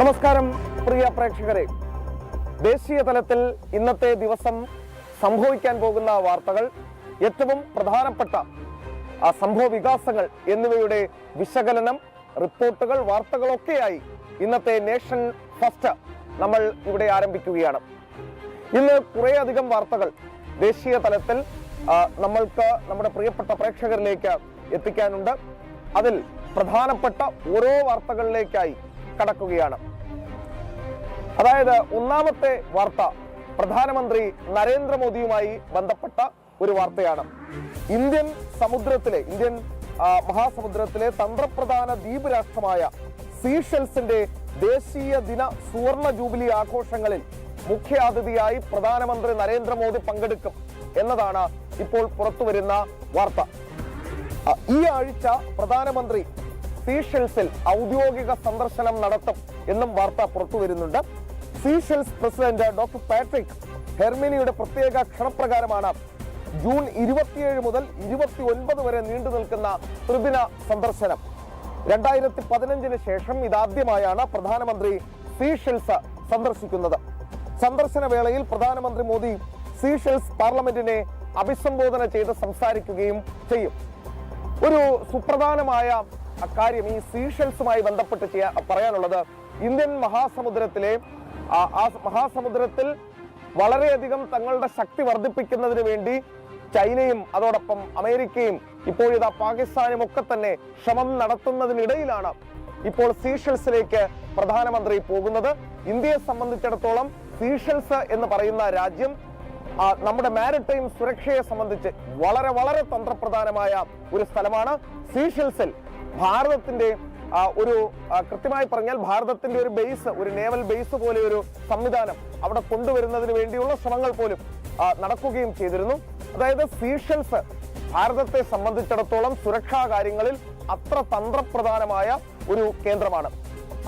നമസ്കാരം പ്രിയ പ്രേക്ഷകരെ. ദേശീയ തലത്തിൽ ഇന്നത്തെ ദിവസം സംഭവിക്കാൻ പോകുന്ന വാർത്തകൾ, ഏറ്റവും പ്രധാനപ്പെട്ട സംഭവ വികാസങ്ങൾ എന്നിവയുടെ വിശകലനം, റിപ്പോർട്ടുകൾ, വാർത്തകളൊക്കെയായി ഇന്നത്തെ നേഷൻ ഫസ്റ്റ് നമ്മൾ ഇവിടെ ആരംഭിക്കുകയാണ്. ഇന്ന് കുറേയധികം വാർത്തകൾ ദേശീയ തലത്തിൽ നമ്മൾക്ക് നമ്മുടെ പ്രിയപ്പെട്ട പ്രേക്ഷകരിലേക്ക് എത്തിക്കാനുണ്ട്. അതിൽ പ്രധാനപ്പെട്ട ഓരോ വാർത്തകളിലേക്കായി കടക്കുകയാണ്. അതായത് ഒന്നാമത്തെ വാർത്ത പ്രധാനമന്ത്രി നരേന്ദ്രമോദിയുമായി ബന്ധപ്പെട്ട ഒരു വാർത്തയാണ്. ഇന്ത്യൻ മഹാസമുദ്രത്തിലെ തന്ത്രപ്രധാന ദ്വീപ് രാഷ്ട്രമായ സീഷെൽസിന്റെ ദേശീയ ദിന സുവർണ ജൂബിലി ആഘോഷങ്ങളിൽ മുഖ്യാതിഥിയായി പ്രധാനമന്ത്രി നരേന്ദ്രമോദി പങ്കെടുക്കും എന്നതാണ് ഇപ്പോൾ പുറത്തുവരുന്ന വാർത്ത. ഈ ആഴ്ച പ്രധാനമന്ത്രി സീഷെൽസിൽ ഔദ്യോഗിക സന്ദർശനം നടത്തും എന്നും വാർത്ത പുറത്തു വരുന്നുണ്ട്. സീഷെൽസ് പ്രസിഡന്റ് ഡോക്ടർ പാട്രിക് ഹെർമിനിയുടെ പ്രത്യേക ക്ഷണപ്രകാരമാണ് ജൂൺ 27 മുതൽ 29 വരെ നീണ്ടു നിൽക്കുന്ന ത്രിദിന സന്ദർശനം. 2015 ശേഷം ഇതാദ്യമായാണ് പ്രധാനമന്ത്രി സീഷെൽസ് സന്ദർശിക്കുന്നത്. സന്ദർശന വേളയിൽ പ്രധാനമന്ത്രി മോദി സീഷെൽസ് പാർലമെന്റിനെ അഭിസംബോധന ചെയ്ത് സംസാരിക്കുകയും ചെയ്യും. ഒരു സുപ്രധാനമായ കാര്യം ഈ സീഷെൽസുമായി ബന്ധപ്പെട്ട് പറയാനുള്ളത്, ഇന്ത്യൻ മഹാസമുദ്രത്തിൽ വളരെയധികം തങ്ങളുടെ ശക്തി വർദ്ധിപ്പിക്കുന്നതിന് വേണ്ടി ചൈനയും അതോടൊപ്പം അമേരിക്കയും ഇപ്പോഴിതാ പാകിസ്ഥാനും ഒക്കെ തന്നെ ശ്രമം നടത്തുന്നതിനിടയിലാണ് ഇപ്പോൾ സീഷെൽസിലേക്ക് പ്രധാനമന്ത്രി പോകുന്നത്. ഇന്ത്യയെ സംബന്ധിച്ചിടത്തോളം സീഷെൽസ് എന്ന് പറയുന്ന രാജ്യം നമ്മുടെ മാരിടൈം സുരക്ഷയെ സംബന്ധിച്ച് വളരെ വളരെ തന്ത്രപ്രധാനമായ ഒരു സ്ഥലമാണ്. സീഷെൽസിൽ ഭാരതത്തിന്റെ കൃത്യമായി പറഞ്ഞാൽ ഭാരതത്തിന്റെ ഒരു ബേസ്, ഒരു നേവൽ ബേസ് പോലെ ഒരു സംവിധാനം അവിടെ കൊണ്ടുവരുന്നതിന് വേണ്ടിയുള്ള ശ്രമങ്ങൾ പോലും നടക്കുകയും ചെയ്തിരുന്നു. അതായത് സീഷെൽസ് ഭാരതത്തെ സംബന്ധിച്ചിടത്തോളം സുരക്ഷാ കാര്യങ്ങളിൽ അത്ര തന്ത്രപ്രധാനമായ ഒരു കേന്ദ്രമാണ്.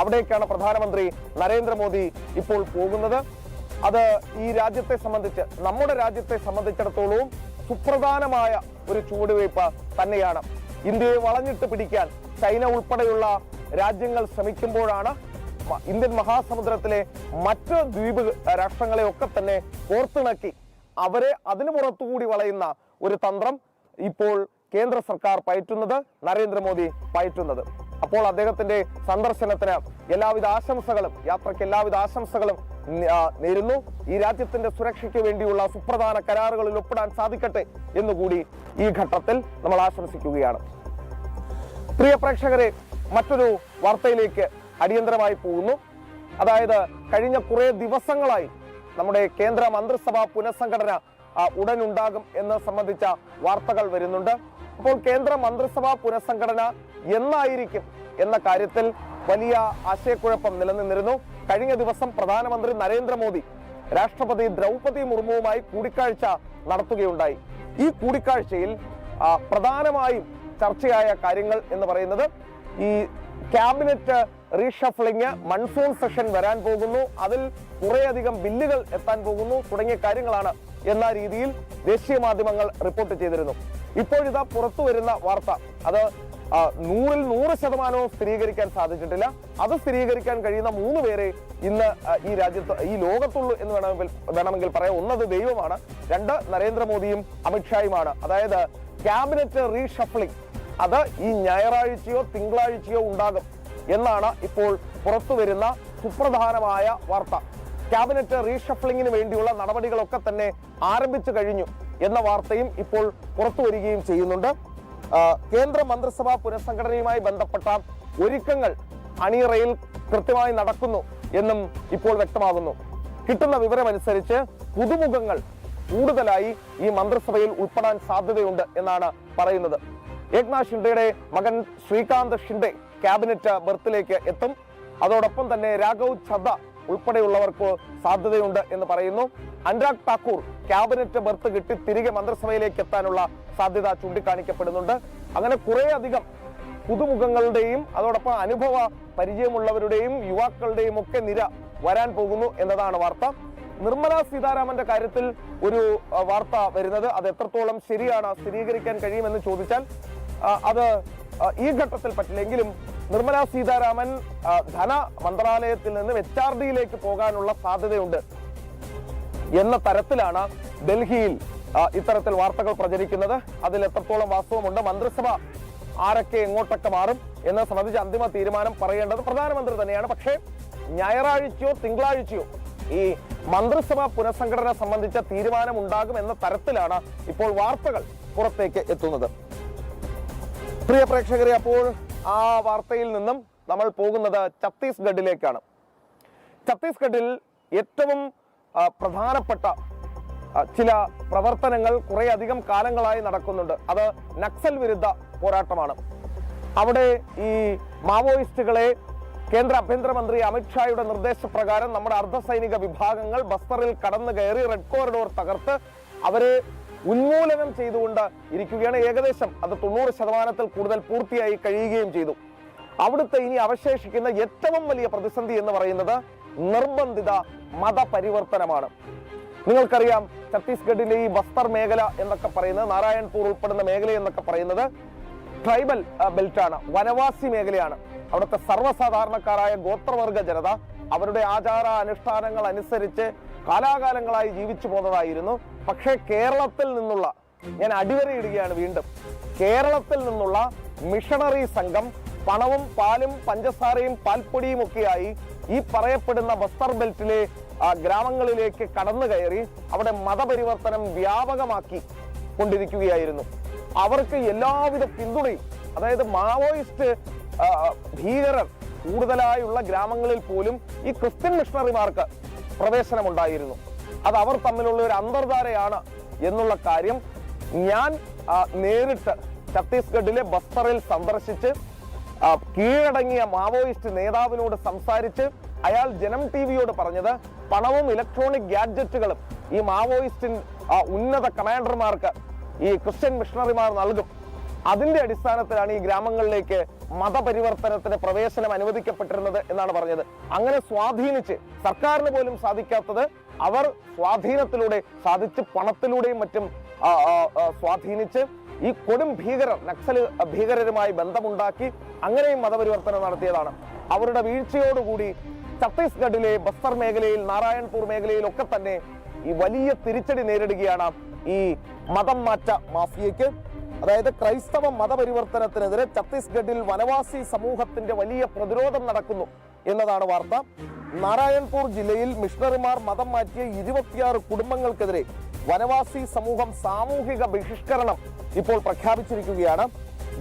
അവിടേക്കാണ് പ്രധാനമന്ത്രി നരേന്ദ്രമോദി ഇപ്പോൾ പോകുന്നത്. അത് ഈ രാജ്യത്തെ സംബന്ധിച്ച്, നമ്മുടെ രാജ്യത്തെ സംബന്ധിച്ചിടത്തോളവും സുപ്രധാനമായ ഒരു ചുവടുവയ്പ് തന്നെയാണ്. ഇന്ത്യയെ വളഞ്ഞിട്ട് പിടിക്കാൻ ചൈന ഉൾപ്പെടെയുള്ള രാജ്യങ്ങൾ ശ്രമിക്കുമ്പോഴാണ് ഇന്ത്യൻ മഹാസമുദ്രത്തിലെ മറ്റ് ദ്വീപ് രാഷ്ട്രങ്ങളെ ഒക്കെ തന്നെ കോർത്തിണക്കി അവരെ അതിനു പുറത്തുകൂടി വളയുന്ന ഒരു തന്ത്രം ഇപ്പോൾ കേന്ദ്ര സർക്കാർ പയറ്റുന്നത്, നരേന്ദ്രമോദി പയറ്റുന്നത്. അപ്പോൾ അദ്ദേഹത്തിന്റെ സന്ദർശനത്തിന് യാത്രയ്ക്ക് എല്ലാവിധ ആശംസകളും നേരുന്നു. ഈ രാജ്യത്തിന്റെ സുരക്ഷയ്ക്ക് വേണ്ടിയുള്ള സുപ്രധാന കരാറുകളിൽ ഒപ്പിടാൻ സാധിക്കട്ടെ എന്നുകൂടി ഈ ഘട്ടത്തിൽ നമ്മൾ ആശംസിക്കുകയാണ്. പ്രിയ പ്രേക്ഷകരെ, മറ്റൊരു വാർത്തയിലേക്ക് അടിയന്തരമായി പോകുന്നു. അതായത് കഴിഞ്ഞ കുറെ ദിവസങ്ങളായി നമ്മുടെ കേന്ദ്ര മന്ത്രിസഭാ പുനഃസംഘടന ഉടൻ ഉണ്ടാകും എന്ന് സംബന്ധിച്ച വാർത്തകൾ വരുന്നുണ്ട്. അപ്പോൾ കേന്ദ്ര മന്ത്രിസഭാ പുനഃസംഘടന എന്നായിരിക്കും എന്ന കാര്യത്തിൽ വലിയ ആശയക്കുഴപ്പം നിലനിന്നിരുന്നു. കഴിഞ്ഞ ദിവസം പ്രധാനമന്ത്രി നരേന്ദ്രമോദി രാഷ്ട്രപതി ദ്രൗപദി മുർമുവുമായി കൂടിക്കാഴ്ച നടത്തുകയുണ്ടായി. ഈ കൂടിക്കാഴ്ചയിൽ പ്രധാനമായും ചർച്ചയായ കാര്യങ്ങൾ എന്ന് പറയുന്നത് ഈ ക്യാബിനറ്റ് റീഷഫ്ലിംഗ്, മൺസൂൺ സെഷൻ വരാൻ പോകുന്നു, അതിൽ കുറേയധികം ബില്ലുകൾ എത്താൻ പോകുന്നു തുടങ്ങിയ കാര്യങ്ങളാണ് എന്ന രീതിയിൽ ദേശീയ മാധ്യമങ്ങൾ റിപ്പോർട്ട് ചെയ്തിരുന്നു. ഇപ്പോഴിതാ പുറത്തു വരുന്ന വാർത്ത, അത് 100% സ്ഥിരീകരിക്കാൻ സാധിച്ചിട്ടില്ല. അത് സ്ഥിരീകരിക്കാൻ കഴിയുന്ന 3 പേരെ ഇന്ന് ഈ ലോകത്തുള്ളൂ എന്ന് വേണമെങ്കിൽ പറയാം. ഒന്നത് ദൈവമാണ്, 2 നരേന്ദ്രമോദിയും അമിത്ഷായുമാണ്. അതായത് ക്യാബിനറ്റ് റീഷഫ്ലിംഗ് അത് ഈ ഞായറാഴ്ചയോ തിങ്കളാഴ്ചയോ ഉണ്ടാകും എന്നാണ് ഇപ്പോൾ പുറത്തു വരുന്ന സുപ്രധാനമായ വാർത്ത. ക്യാബിനറ്റ് റീഷഫ്ലിംഗിന് വേണ്ടിയുള്ള നടപടികളൊക്കെ തന്നെ ആരംഭിച്ചു കഴിഞ്ഞു എന്ന വാർത്തയും ഇപ്പോൾ പുറത്തു വരികയും ചെയ്യുന്നുണ്ട്. കേന്ദ്ര മന്ത്രിസഭാ പുനഃസംഘടനയുമായി ബന്ധപ്പെട്ട ഒരുക്കങ്ങൾ അണിയറയിൽ കൃത്യമായി നടക്കുന്നു എന്നും ഇപ്പോൾ വ്യക്തമാകുന്നു. കിട്ടുന്ന വിവരമനുസരിച്ച് പുതുമുഖങ്ങൾ കൂടുതലായി ഈ മന്ത്രിസഭയിൽ ഉൾപ്പെടാൻ സാധ്യതയുണ്ട് എന്നാണ് പറയുന്നത്. ഏക്നാഥ് ഷിൻഡെയുടെ മകൻ ശ്രീകാന്ത് ഷിൻഡെ ക്യാബിനറ്റ് ബർത്തിലേക്ക് എത്തും. അതോടൊപ്പം തന്നെ രാഘവ് ഛദ്ദ ഉൾപ്പെടെയുള്ളവർക്ക് സാധ്യതയുണ്ട് എന്ന് പറയുന്നു. അനുരാഗ് താക്കൂർ ക്യാബിനറ്റ് ബർത്ത് കിട്ടി തിരികെ മന്ത്രിസഭയിലേക്ക് എത്താനുള്ള സാധ്യത ചൂണ്ടിക്കാണിക്കപ്പെടുന്നുണ്ട്. അങ്ങനെ കുറേയധികം പുതുമുഖങ്ങളുടെയും അതോടൊപ്പം അനുഭവ പരിചയമുള്ളവരുടെയും യുവാക്കളുടെയും ഒക്കെ നിര വരാൻ പോകുന്നു എന്നതാണ് വാർത്ത. നിർമ്മല സീതാരാമന്റെ കാര്യത്തിൽ ഒരു വാർത്ത വരുന്നത്, അത് എത്രത്തോളം ശരിയാണ്, സ്ഥിരീകരിക്കാൻ കഴിയുമെന്ന് ചോദിച്ചാൽ അത് ഈ ഘട്ടത്തിൽ പറ്റില്ലെങ്കിലും നിർമ്മലാ സീതാരാമൻ ധന മന്ത്രാലയത്തിൽ നിന്ന് HRD പോകാനുള്ള സാധ്യതയുണ്ട് എന്ന തരത്തിലാണ് ഡൽഹിയിൽ ഇത്തരത്തിൽ വാർത്തകൾ പ്രചരിക്കുന്നത്. അതിൽ എത്രത്തോളം വാസ്തവമുണ്ട്, മന്ത്രിസഭ ആരൊക്കെ എങ്ങോട്ടൊക്കെ മാറും എന്നത് സംബന്ധിച്ച് അന്തിമ തീരുമാനം പറയേണ്ടത് പ്രധാനമന്ത്രി തന്നെയാണ്. പക്ഷേ ഞായറാഴ്ചയോ തിങ്കളാഴ്ചയോ ഈ മന്ത്രിസഭ പുനഃസംഘടന സംബന്ധിച്ച തീരുമാനം ഉണ്ടാകും എന്ന തരത്തിലാണ് ഇപ്പോൾ വാർത്തകൾ പുറത്തേക്ക് എത്തുന്നത്. പ്രിയ പ്രേക്ഷകരെ, അപ്പോൾ ആ വാർത്തയിൽ നിന്നും നമ്മൾ പോകുന്നത് ഛത്തീസ്ഗഡിലേക്കാണ്. ഛത്തീസ്ഗഡിൽ ഏറ്റവും പ്രധാനപ്പെട്ട ചില പ്രവർത്തനങ്ങൾ കുറെ അധികം കാലങ്ങളായി നടക്കുന്നുണ്ട്. അത് നക്സൽ വിരുദ്ധ പോരാട്ടമാണ്. അവിടെ ഈ മാവോയിസ്റ്റുകളെ കേന്ദ്ര ആഭ്യന്തരമന്ത്രി അമിത്ഷായുടെ നിർദ്ദേശപ്രകാരം നമ്മുടെ അർദ്ധസൈനിക വിഭാഗങ്ങൾ ബസ്തറിൽ കടന്നു കയറി റെഡ് കോറിഡോർ തകർത്ത് അവരെ ഉന്മൂലനം ചെയ്തുകൊണ്ട് ഇരിക്കുകയാണ്. ഏകദേശം അത് 90% കൂടുതൽ പൂർത്തിയായി കഴിയുകയും ചെയ്തു. അവിടുത്തെ ഇനി അവശേഷിക്കുന്ന ഏറ്റവും വലിയ പ്രതിസന്ധി എന്ന് പറയുന്നത് നിർബന്ധിത മതപരിവർത്തനമാണ്. നിങ്ങൾക്കറിയാം, ഛത്തീസ്ഗഡിലെ ഈ ബസ്തർ മേഖല എന്നൊക്കെ പറയുന്നത്, നാരായൺപൂർ ഉൾപ്പെടുന്ന മേഖല എന്നൊക്കെ പറയുന്നത് ട്രൈബൽ ബെൽറ്റാണ്, വനവാസി മേഖലയാണ്. അവിടുത്തെ സർവ്വസാധാരണക്കാരായ ഗോത്രവർഗ ജനത അവരുടെ ആചാര അനുഷ്ഠാനങ്ങൾ അനുസരിച്ച് കാലാകാലങ്ങളായി ജീവിച്ചു പോന്നതായിരുന്നു. പക്ഷേ കേരളത്തിൽ നിന്നുള്ള, ഞാൻ അടിവരയിടുകയാണ് വീണ്ടും, കേരളത്തിൽ നിന്നുള്ള മിഷണറി സംഘം പണവും പാലും പഞ്ചസാരയും പാൽപ്പൊടിയും ഒക്കെയായി ഈ പറയപ്പെടുന്ന ബസ്തർ ബെൽറ്റിലെ ഗ്രാമങ്ങളിലേക്ക് കടന്നു കയറി അവിടെ മതപരിവർത്തനം വ്യാപകമാക്കി കൊണ്ടിരിക്കുകയായിരുന്നു. അവർക്ക് എല്ലാവിധ പിന്തുണയും, അതായത് മാവോയിസ്റ്റ് ഭീകരർ കൂടുതലായുള്ള ഗ്രാമങ്ങളിൽ പോലും ഈ ക്രിസ്ത്യൻ മിഷണറിമാർക്ക് പ്രവേശനമുണ്ടായിരുന്നു. അത് അവർ തമ്മിലുള്ള ഒരു അന്തർധാരയാണ് എന്നുള്ള കാര്യം ഞാൻ നേരിട്ട് ഛത്തീസ്ഗഡിലെ ബസ്തറിൽ സന്ദർശിച്ച് കീഴടങ്ങിയ മാവോയിസ്റ്റ് നേതാവിനോട് സംസാരിച്ച് അയാൾ ജനം ടിവിയോട് പറഞ്ഞത് പണവും ഇലക്ട്രോണിക് ഗാഡ്ജറ്റുകളും ഈ മാവോയിസ്റ്റ് ഉന്നത കമാൻഡർമാർക്ക് ഈ ക്രിസ്ത്യൻ മിഷണറിമാർ നൽകും. അതിന്റെ അടിസ്ഥാനത്തിലാണ് ഈ ഗ്രാമങ്ങളിലേക്ക് മതപരിവർത്തനത്തിന് പ്രവേശനം അനുവദിക്കപ്പെട്ടിരുന്നത് എന്നാണ് പറഞ്ഞത്. അങ്ങനെ സ്വാധീനിച്ച്, സർക്കാരിന് പോലും സാധിക്കാത്തത് അവർ സ്വാധീനത്തിലൂടെ സാധിച്ച്, പണത്തിലൂടെയും മറ്റും സ്വാധീനിച്ച് ഈ കൊടും ഭീകരർ, നക്സൽ ഭീകരരുമായി ബന്ധമുണ്ടാക്കി അങ്ങനെയും മതപരിവർത്തനം നടത്തിയതാണ്. അവരുടെ വീഴ്ചയോടുകൂടി ഛത്തീസ്ഗഡിലെ ബസ്തർ മേഖലയിൽ, നാരായൺപൂർ മേഖലയിലൊക്കെ തന്നെ ഈ വലിയ തിരിച്ചടി നേരിടുകയാണ് ഈ മതം മാറ്റ മാഫിയയ്ക്ക്. അതായത് ക്രൈസ്തവ മതപരിവർത്തനത്തിനെതിരെ ഛത്തീസ്ഗഡിൽ വനവാസി സമൂഹത്തിന്റെ വലിയ പ്രതിരോധം നടക്കുന്നു എന്നതാണ് വാർത്ത. നാരായൺപൂർ ജില്ലയിൽ മിഷണറിമാർ മതം മാറ്റിയ 26 കുടുംബങ്ങൾക്കെതിരെ വനവാസി സമൂഹം സാമൂഹിക ബഹിഷ്കരണം ഇപ്പോൾ പ്രഖ്യാപിച്ചിരിക്കുകയാണ്.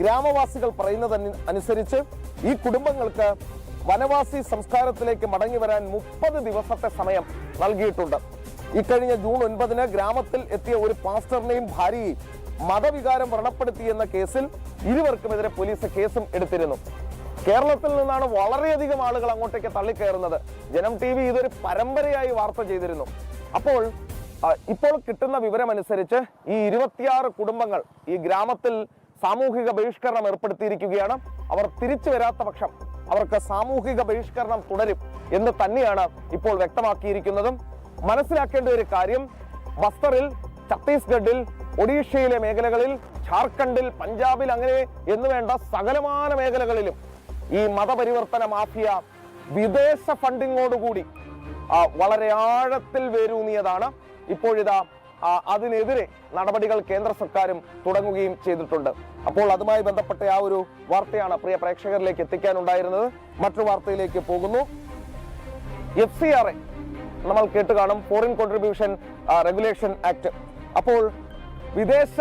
ഗ്രാമവാസികൾ പറയുന്നതനുസരിച്ച് ഈ കുടുംബങ്ങൾക്ക് വനവാസി സംസ്കാരത്തിലേക്ക് മടങ്ങി വരാൻ 30 ദിവസത്തെ സമയം നൽകിയിട്ടുണ്ട്. ഇക്കഴിഞ്ഞ ജൂൺ 9 ഗ്രാമത്തിൽ എത്തിയ ഒരു പാസ്റ്ററിനെയും ഭാര്യയെയും മതവികാരം വ്രണപ്പെടുത്തിയെന്ന കേസിൽ ഇരുവർക്കുമെതിരെ പോലീസ് കേസും എടുത്തിരുന്നു. കേരളത്തിൽ നിന്നാണ് വളരെയധികം ആളുകൾ അങ്ങോട്ടേക്ക് തള്ളിക്കയറുന്നത്. ജനം ടിവി ഇതൊരു പരമ്പരയായി വാർത്ത ചെയ്തിരുന്നു. ഇപ്പോൾ കിട്ടുന്ന വിവരമനുസരിച്ച് ഈ 26 കുടുംബങ്ങൾ ഈ ഗ്രാമത്തിൽ സാമൂഹിക ബഹിഷ്കരണം ഏർപ്പെടുത്തിയിരിക്കുകയാണ്. അവർ തിരിച്ചു വരാത്ത പക്ഷം അവർക്ക് സാമൂഹിക ബഹിഷ്കരണം തുടരും എന്ന് തന്നെയാണ് ഇപ്പോൾ വ്യക്തമാക്കിയിരിക്കുന്നതും. മനസ്സിലാക്കേണ്ട ഒരു കാര്യം, ബസ്തറിൽ, ഛത്തീസ്ഗഡിൽ, ഒഡീഷയിലെ മേഖലകളിൽ, ഝാർഖണ്ഡിൽ, പഞ്ചാബിൽ, അങ്ങനെ എന്നുവേണ്ട സകലമാന മേഖലകളിലും ഈ മതപരിവർത്തന മാഫിയ വിദേശ ഫണ്ടിങ്ങോടുകൂടി വളരെ ആഴത്തിൽ വേരൂന്നിയതാണ്. ഇപ്പോഴിതാ അതിനെതിരെ നടപടികൾ കേന്ദ്ര സർക്കാരും തുടങ്ങുകയും ചെയ്തിട്ടുണ്ട്. അപ്പോൾ അതുമായി ബന്ധപ്പെട്ട ആ ഒരു വാർത്തയാണ് പ്രിയ പ്രേക്ഷകരിലേക്ക് എത്തിക്കാനുണ്ടായിരുന്നത്. മറ്റൊരു വാർത്തയിലേക്ക് പോകുന്നു. FCRA നമ്മൾ കേട്ട് കാണും, ഫോറിൻ കോൺട്രിബ്യൂഷൻ റെഗുലേഷൻ ആക്ട്. അപ്പോൾ വിദേശ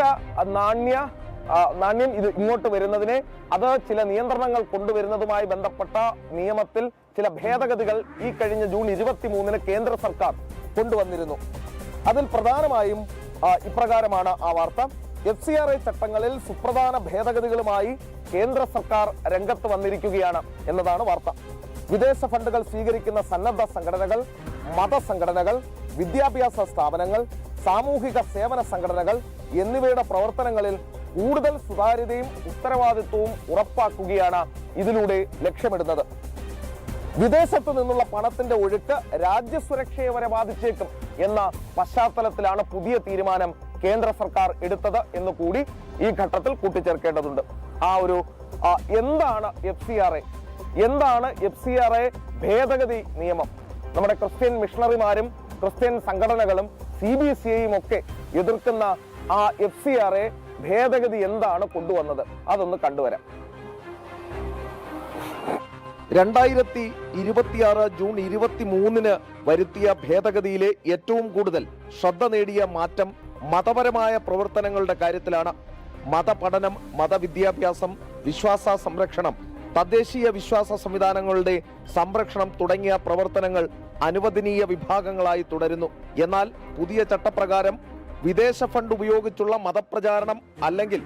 നാണ്യം ഇത് ഇങ്ങോട്ട് വരുന്നതിനെ, അത് ചില നിയന്ത്രണങ്ങൾ കൊണ്ടുവരുന്നതുമായി ബന്ധപ്പെട്ട നിയമത്തിൽ ചില ഭേദഗതികൾ ഈ കഴിഞ്ഞ ജൂൺ 23 കേന്ദ്ര സർക്കാർ കൊണ്ടുവന്നിരുന്നു. അതിൽ പ്രധാനമായും ഇപ്രകാരമാണ് ആ വാർത്ത. FCRA ചട്ടങ്ങളിൽ സുപ്രധാന ഭേദഗതികളുമായി കേന്ദ്ര സർക്കാർ രംഗത്ത് വന്നിരിക്കുകയാണ് എന്നതാണ് വാർത്ത. വിദേശ ഫണ്ടുകൾ സ്വീകരിക്കുന്ന സന്നദ്ധ സംഘടനകൾ, മതസംഘടനകൾ, വിദ്യാഭ്യാസ സ്ഥാപനങ്ങൾ, സാമൂഹിക സേവന സംഘടനകൾ എന്നിവയുടെ പ്രവർത്തനങ്ങളിൽ കൂടുതൽ സുതാര്യതയും ഉത്തരവാദിത്വവും ഉറപ്പാക്കുകയാണ് ഇതിലൂടെ ലക്ഷ്യമിടുന്നത്. വിദേശത്തു നിന്നുള്ള പണത്തിന്റെ ഒഴുക്ക് രാജ്യസുരക്ഷയെ വരെ ബാധിച്ചേക്കും എന്ന പശ്ചാത്തലത്തിലാണ് പുതിയ തീരുമാനം കേന്ദ്ര സർക്കാർ എടുത്തത് എന്ന് കൂടി ഈ ഘട്ടത്തിൽ കൂട്ടിച്ചേർക്കേണ്ടതുണ്ട്. എന്താണ് FCRA? എന്താണ് FCRA ഭേദഗതി നിയമം? നമ്മുടെ ക്രിസ്ത്യൻ മിഷണറിമാരും ക്രിസ്ത്യൻ സംഘടനകളും CBCയും ഒക്കെ എതിർക്കുന്ന ആ FCRA ഭേദഗതി എന്താണ് കൊണ്ടുവന്നത്? അതൊന്ന് കണ്ടുവരാം. 2026 ജൂൺ 23 വരുത്തിയ ഭേദഗതിയിലെ ഏറ്റവും കൂടുതൽ ശ്രദ്ധ നേടിയ മാറ്റം മതപരമായ പ്രവർത്തനങ്ങളുടെ കാര്യത്തിലാണ്. മതപഠനം, മതവിദ്യാഭ്യാസം, വിശ്വാസ സംരക്ഷണം, തദ്ദേശീയ വിശ്വാസ സംവിധാനങ്ങളുടെ സംരക്ഷണം തുടങ്ങിയ പ്രവർത്തനങ്ങൾ അനുവദനീയ വിഭാഗങ്ങളായി തുടരുന്നു. എന്നാൽ പുതിയ ചട്ടപ്രകാരം വിദേശ ഫണ്ട് ഉപയോഗിച്ചുള്ള മതപ്രചാരണം അല്ലെങ്കിൽ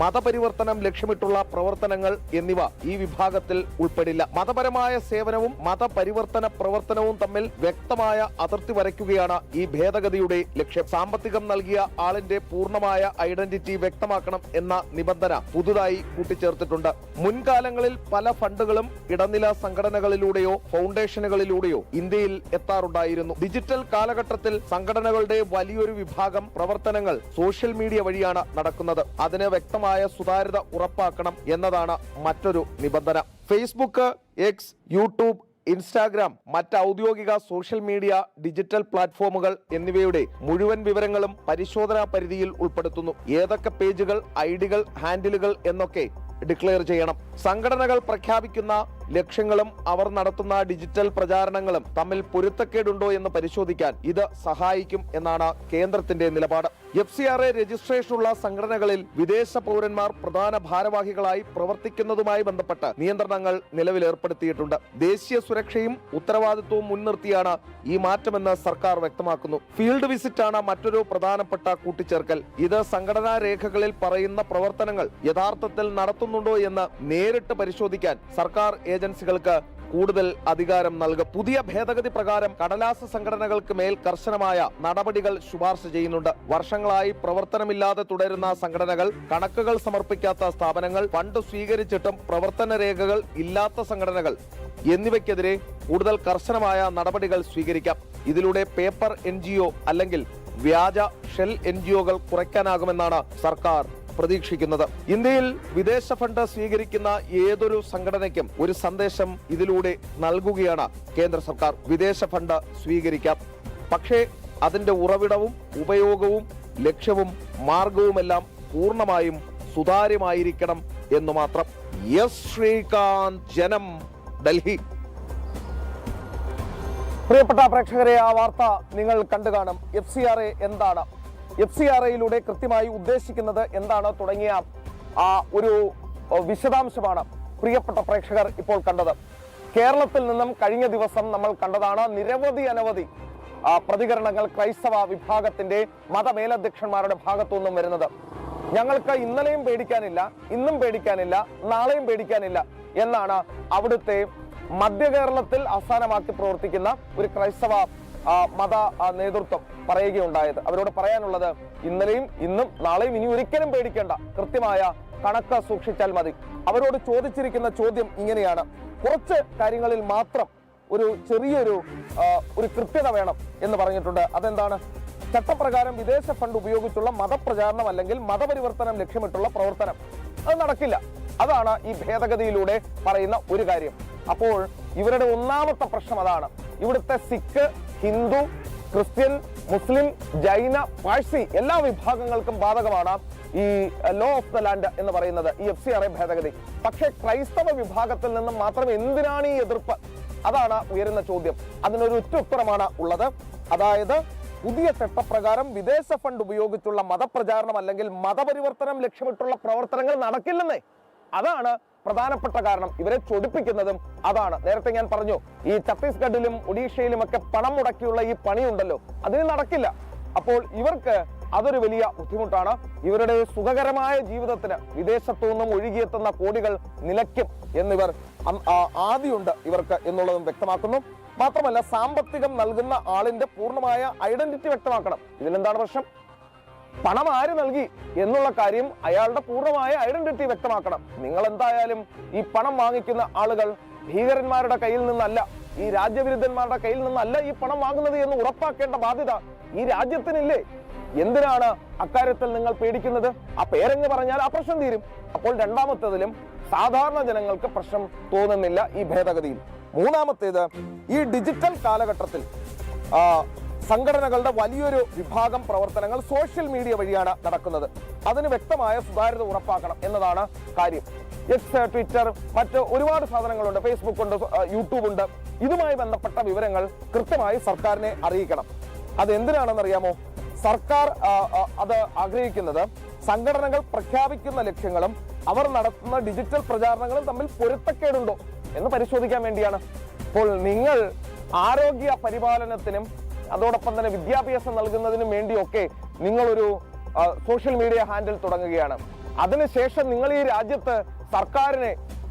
മതപരിവർത്തനം ലക്ഷ്യമിട്ടുള്ള പ്രവർത്തനങ്ങൾ എന്നിവ ഈ വിഭാഗത്തിൽ ഉൾപ്പെടില്ല. മതപരമായ സേവനവും മതപരിവർത്തന പ്രവർത്തനവും തമ്മിൽ വ്യക്തമായ അതിർത്തി വരയ്ക്കുകയാണ് ഈ ഭേദഗതിയുടെ ലക്ഷ്യം. സാമ്പത്തികം നൽകിയ ആളിന്റെ പൂർണ്ണമായ ഐഡന്റിറ്റി വ്യക്തമാക്കണം എന്ന നിബന്ധന പുതുതായി കൂട്ടിച്ചേർത്തിട്ടുണ്ട്. മുൻകാലങ്ങളിൽ പല ഫണ്ടുകളും ഇടനില സംഘടനകളിലൂടെയോ ഫൗണ്ടേഷനുകളിലൂടെയോ ഇന്ത്യയിൽ എത്താറുണ്ടായിരുന്നു. ഡിജിറ്റൽ കാലഘട്ടത്തിൽ സംഘടനകളുടെ വലിയൊരു വിഭാഗം പ്രവർത്തനങ്ങൾ സോഷ്യൽ മീഡിയ വഴിയാണ് നടക്കുന്നത്. അതിന് വ്യക്തമായ സുതാര്യത ഉറപ്പാക്കണം എന്നതാണ് മറ്റൊരു നിബന്ധന. ഫേസ്ബുക്ക്, എക്സ്, യൂട്യൂബ്, ഇൻസ്റ്റാഗ്രാം, മറ്റ് ഔദ്യോഗിക സോഷ്യൽ മീഡിയ ഡിജിറ്റൽ പ്ലാറ്റ്ഫോമുകൾ എന്നിവയുടെ മുഴുവൻ വിവരങ്ങളും പരിശോധനാ പരിധിയിൽ ഉൾപ്പെടുത്തുന്നു. ഏതൊക്കെ പേജുകൾ, ഐഡികൾ, ഹാൻഡിലുകൾ എന്നൊക്കെ ഡിക്ലെയർ ചെയ്യണം. സംഘടനകൾ പ്രഖ്യാപിക്കുന്ന ലക്ഷ്യങ്ങളും അവർ നടത്തുന്ന ഡിജിറ്റൽ പ്രചാരണങ്ങളും തമ്മിൽ പൊരുത്തക്കേടുണ്ടോ എന്ന് പരിശോധിക്കാൻ ഇത് സഹായിക്കും എന്നാണ് കേന്ദ്രത്തിന്റെ നിലപാട്. FCRA രജിസ്ട്രേഷനുള്ള സംഘടനകളിൽ വിദേശ പൗരന്മാർ പ്രധാന ഭാരവാഹികളായി പ്രവർത്തിക്കുന്നതുമായി ബന്ധപ്പെട്ട് നിയന്ത്രണങ്ങൾ നിലവിൽ ഏർപ്പെടുത്തിയിട്ടുണ്ട്. ദേശീയ സുരക്ഷയും ഉത്തരവാദിത്വവും മുൻനിർത്തിയാണ് ഈ മാറ്റമെന്ന് സർക്കാർ വ്യക്തമാക്കുന്നു. ഫീൽഡ് വിസിറ്റ് ആണ് മറ്റൊരു പ്രധാനപ്പെട്ട കൂട്ടിച്ചേർക്കൽ. ഇത് സംഘടനാ രേഖകളിൽ പറയുന്ന പ്രവർത്തനങ്ങൾ യഥാർത്ഥത്തിൽ നടത്തുന്നുണ്ടോ എന്ന് നേരിട്ട് പരിശോധിക്കാൻ സർക്കാർ ഏജൻസികൾക്ക് കൂടുതൽ അധികാരം നൽകും. പുതിയ ഭേദഗതി പ്രകാരം കടലാസ സംഘടനകൾക്ക് മേൽ കർശനമായ നടപടികൾ ശുപാർശ ചെയ്യുന്നുണ്ട്. വർഷങ്ങളായി പ്രവർത്തനമില്ലാതെ തുടരുന്ന സംഘടനകൾ, കണക്കുകൾ സമർപ്പിക്കാത്ത സ്ഥാപനങ്ങൾ, ഫണ്ട് സ്വീകരിച്ചിട്ടും പ്രവർത്തന രേഖകൾ ഇല്ലാത്ത സംഘടനകൾ എന്നിവയ്ക്കെതിരെ കൂടുതൽ കർശനമായ നടപടികൾ സ്വീകരിക്കാം. ഇതിലൂടെ പേപ്പർ NGO അല്ലെങ്കിൽ വ്യാജ ഷെൽ NGOകൾ കുറയ്ക്കാനാകുമെന്നാണ് സർക്കാർ പ്രതീക്ഷിക്കുന്നത്. ഇന്ത്യയിൽ വിദേശ ഫണ്ട് സ്വീകരിക്കുന്ന ഏതൊരു സംഘടനയ്ക്കും ഒരു സന്ദേശം ഇതിലൂടെ നൽകുകയാണ് കേന്ദ്ര സർക്കാർ. വിദേശ ഫണ്ട് സ്വീകരിക്കാം, പക്ഷേ അതിന്റെ ഉറവിടവും ഉപയോഗവും ലക്ഷ്യവും മാർഗവുമെല്ലാം പൂർണ്ണമായും സുതാര്യമായിരിക്കണം എന്നു മാത്രം. എസ് ശ്രീകാന്ത്, ജനം, ഡൽഹി. പ്രിയപ്പെട്ട പ്രേക്ഷകരെ, ആ വാർത്ത നിങ്ങൾ കണ്ടു കാണും. FCRA എന്താണ്, FCRAയിലൂടെ കൃത്യമായി ഉദ്ദേശിക്കുന്നത് എന്താണ് തുടങ്ങിയ ആ ഒരു വിശദാംശമാണ് പ്രിയപ്പെട്ട പ്രേക്ഷകർ ഇപ്പോൾ കണ്ടത്. കേരളത്തിൽ നിന്നും കഴിഞ്ഞ ദിവസം നമ്മൾ കണ്ടതാണ് അനവധി പ്രതികരണങ്ങൾ ക്രൈസ്തവ വിഭാഗത്തിന്റെ മതമേലധ്യക്ഷന്മാരുടെ ഭാഗത്തുനിന്നും വരുന്നത്. ഞങ്ങൾക്ക് ഇന്നലെയും പേടിക്കാനില്ല, ഇന്നും പേടിക്കാനില്ല, നാളെയും പേടിക്കാനില്ല എന്നാണ് അവിടുത്തെ മധ്യ കേരളത്തിൽ ആസ്ഥാനമാക്കി പ്രവർത്തിക്കുന്ന ഒരു ക്രൈസ്തവ മത നേതൃത്വം പറയുകയുണ്ടായത്. അവരോട് പറയാനുള്ളത്, ഇന്നലെയും ഇന്നും നാളെയും ഇനി ഒരിക്കലും പേടിക്കേണ്ട, കൃത്യമായ കണക്ക് സൂക്ഷിച്ചാൽ മതി. അവരോട് ചോദിച്ചിരിക്കുന്ന ചോദ്യം ഇങ്ങനെയാണ്: കുറച്ച് കാര്യങ്ങളിൽ മാത്രം ഒരു ചെറിയൊരു കൃത്യത വേണം എന്ന് പറഞ്ഞിട്ടുണ്ട്. അതെന്താണ്? ചട്ടപ്രകാരം വിദേശ ഫണ്ട് ഉപയോഗിച്ചുള്ള മതപ്രചാരണം അല്ലെങ്കിൽ മതപരിവർത്തനം ലക്ഷ്യമിട്ടുള്ള പ്രവർത്തനം അത് നടക്കില്ല. അതാണ് ഈ ഭേദഗതിയിലൂടെ പറയുന്ന ഒരു കാര്യം. അപ്പോൾ ഇവരുടെ ഒന്നാമത്തെ പ്രശ്നം അതാണ്. ഇവിടുത്തെ സിഖ്, ഹിന്ദു, ക്രിസ്ത്യൻ, മുസ്ലിം, ജൈന, പാഴ്സി എല്ലാ വിഭാഗങ്ങൾക്കും ബാധകമാണ് ഈ ലോ ഓഫ് ദ ലാൻഡ് എന്ന് പറയുന്നത്, ഈ FCRA ഭേദഗതി. പക്ഷേ ക്രൈസ്തവ വിഭാഗത്തിൽ നിന്നും മാത്രം എന്തിനാണ് ഈ എതിർപ്പ്? അതാണ് ഉയരുന്ന ചോദ്യം. അതിനൊരു ഉത്തരമാണ് ഉള്ളത്. അതായത് പുതിയ ചട്ടപ്രകാരം വിദേശ ഫണ്ട് ഉപയോഗിച്ചുള്ള മതപ്രചാരണം അല്ലെങ്കിൽ മതപരിവർത്തനം ലക്ഷ്യമിട്ടുള്ള പ്രവർത്തനങ്ങൾ നടക്കില്ലെന്നേ. അതാണ് പ്രധാനപ്പെട്ട കാരണം. ഇവരെ ചൊടിപ്പിക്കുന്നതും അതാണ്. നേരത്തെ ഞാൻ പറഞ്ഞു, ഈ ഛത്തീസ്ഗഡിലും ഒഡീഷയിലും ഒക്കെ പണം മുടക്കിയുള്ള ഈ പണിയുണ്ടല്ലോ, അതിന് നടക്കില്ല. അപ്പോൾ ഇവർക്ക് അതൊരു വലിയ ബുദ്ധിമുട്ടാണ്. ഇവരുടെ സുഖകരമായ ജീവിതത്തിന് വിദേശത്തു നിന്നും ഒഴുകിയെത്തുന്ന കോടികൾ നിലയ്ക്കും എന്നിവർ ആദിയുണ്ട് ഇവർക്ക് എന്നുള്ളതും വ്യക്തമാക്കുന്നു. മാത്രമല്ല, സാമ്പത്തികം നൽകുന്ന ആളിന്റെ പൂർണ്ണമായ ഐഡന്റിറ്റി വ്യക്തമാക്കണം. ഇതിലെന്താണ് പ്രശ്നം? പണം ആര് നൽകി എന്നുള്ള കാര്യം അയാളുടെ പൂർണ്ണമായ ഐഡന്റിറ്റി വ്യക്തമാക്കണം. നിങ്ങൾ എന്തായാലും ഈ പണം വാങ്ങിക്കുന്ന ആളുകൾ ഭീകരന്മാരുടെ കയ്യിൽ നിന്നല്ല, ഈ രാജ്യവിരുദ്ധന്മാരുടെ കയ്യിൽ നിന്നല്ല ഈ പണം വാങ്ങുന്നത് എന്ന് ഉറപ്പാക്കേണ്ട ബാധ്യത ഈ രാജ്യത്തിനില്ലേ? എന്തിനാണ് അക്കാര്യത്തിൽ നിങ്ങൾ പേടിക്കുന്നത്? ആ പേരങ്ങ് പറഞ്ഞാൽ ആ പ്രശ്നം തീരും. അപ്പോൾ രണ്ടാമത്തേതിലും സാധാരണ ജനങ്ങൾക്ക് പ്രശ്നം തോന്നുന്നില്ല ഈ ഭേദഗതിയിൽ. മൂന്നാമത്തേത്, ഈ ഡിജിറ്റൽ കാലഘട്ടത്തിൽ സംഘടനകളുടെ വലിയൊരു വിഭാഗം പ്രവർത്തനങ്ങൾ സോഷ്യൽ മീഡിയ വഴിയാണ് നടക്കുന്നത്. അതിന് വ്യക്തമായ സുതാര്യത ഉറപ്പാക്കണം എന്നതാണ് കാര്യം. എക്സ്, ട്വിറ്റർ, മറ്റ് ഒരുപാട് സാധനങ്ങളുണ്ട്, ഫേസ്ബുക്ക് ഉണ്ട്, യൂട്യൂബ് ഉണ്ട്. ഇതുമായി ബന്ധപ്പെട്ട വിവരങ്ങൾ കൃത്യമായി സർക്കാരിനെ അറിയിക്കണം. അത് എന്തിനാണെന്നറിയാമോ? സർക്കാർ അത് ആഗ്രഹിക്കുന്നത് സംഘടനകൾ പ്രഖ്യാപിക്കുന്ന ലക്ഷ്യങ്ങളും അവർ നടത്തുന്ന ഡിജിറ്റൽ പ്രചാരണങ്ങളും തമ്മിൽ പൊരുത്തക്കേടുണ്ടോ എന്ന് പരിശോധിക്കാൻ വേണ്ടിയാണ്. അപ്പോൾ നിങ്ങൾ ആരോഗ്യ പരിപാലനത്തിനും അതോടൊപ്പം തന്നെ വിദ്യാഭ്യാസം നൽകുന്നതിനും വേണ്ടിയൊക്കെ നിങ്ങളൊരു സോഷ്യൽ മീഡിയ ഹാൻഡിൽ തുടങ്ങുകയാണ്. അതിനുശേഷം നിങ്ങൾ ഈ രാജ്യത്ത് സർക്കാരിനെ